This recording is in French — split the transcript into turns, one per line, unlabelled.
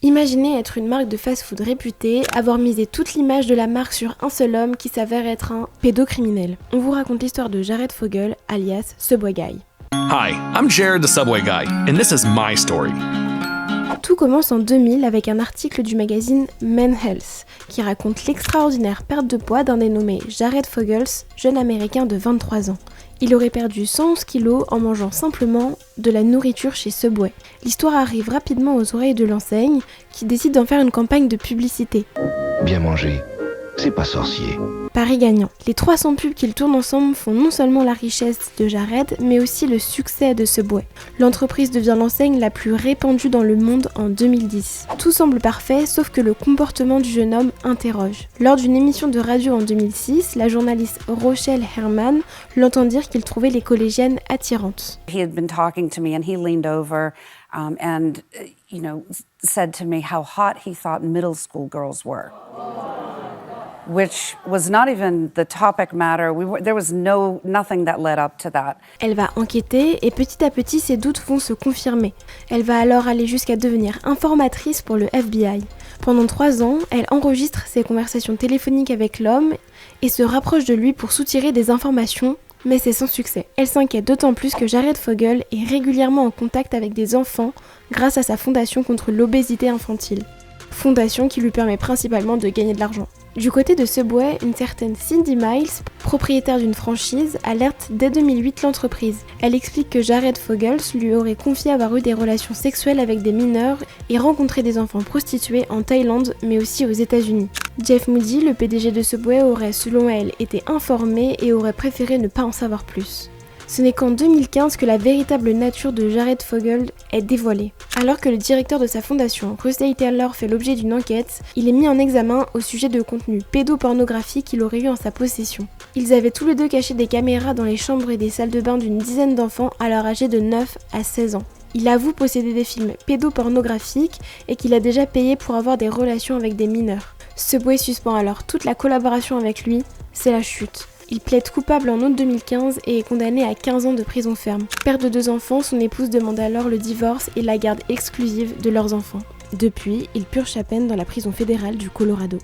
Imaginez être une marque de fast-food réputée, avoir misé toute l'image de la marque sur un seul homme qui s'avère être un pédocriminel. On vous raconte l'histoire de Jared Fogle, alias Subway Guy.
Hi, I'm Jared the Subway Guy, and this is my story.
Tout commence en 2000 avec un article du magazine Men Health qui raconte l'extraordinaire perte de poids d'un dénommé Jared Fogle, jeune américain de 23 ans. Il aurait perdu 111 kilos en mangeant simplement de la nourriture chez Subway. L'histoire arrive rapidement aux oreilles de l'enseigne qui décide d'en faire une campagne de publicité.
Bien manger, c'est pas sorcier.
Pari gagnant. Les 300 pubs qu'ils tournent ensemble font non seulement la richesse de Jared, mais aussi le succès de Subway. L'entreprise devient l'enseigne la plus répandue dans le monde en 2010. Tout semble parfait, sauf que le comportement du jeune homme interroge. Lors d'une émission de radio en 2006, la journaliste Rochelle Herman l'entend dire qu'il trouvait les collégiennes attirantes.
He had been talking to me and he leaned over and said to me how hot he thought middle school girls were. Which was not even the topic matter. There was nothing that led up to that.
Elle va enquêter et petit à petit ses doutes vont se confirmer. Elle va alors aller jusqu'à devenir informatrice pour le FBI. Pendant 3 ans, elle enregistre ses conversations téléphoniques avec l'homme et se rapproche de lui pour soutirer des informations, mais c'est sans succès. Elle s'inquiète d'autant plus que Jared Fogle est régulièrement en contact avec des enfants grâce à sa fondation contre l'obésité infantile. Fondation qui lui permet principalement de gagner de l'argent. Du côté de Subway, une certaine Cindy Miles, propriétaire d'une franchise, alerte dès 2008 l'entreprise. Elle explique que Jared Fogle lui aurait confié avoir eu des relations sexuelles avec des mineurs et rencontré des enfants prostitués en Thaïlande, mais aussi aux États-Unis. Jeff Moody, le PDG de Subway, aurait selon elle été informé et aurait préféré ne pas en savoir plus. Ce n'est qu'en 2015 que la véritable nature de Jared Fogle est dévoilée. Alors que le directeur de sa fondation, Russell Taylor, fait l'objet d'une enquête, il est mis en examen au sujet de contenus pédopornographiques qu'il aurait eu en sa possession. Ils avaient tous les deux caché des caméras dans les chambres et des salles de bain d'une dizaine d'enfants alors âgés de 9 à 16 ans. Il avoue posséder des films pédopornographiques et qu'il a déjà payé pour avoir des relations avec des mineurs. Subway suspend alors toute la collaboration avec lui, c'est la chute. Il plaide coupable en août 2015 et est condamné à 15 ans de prison ferme. Père de 2 enfants, son épouse demande alors le divorce et la garde exclusive de leurs enfants. Depuis, il purge sa peine dans la prison fédérale du Colorado.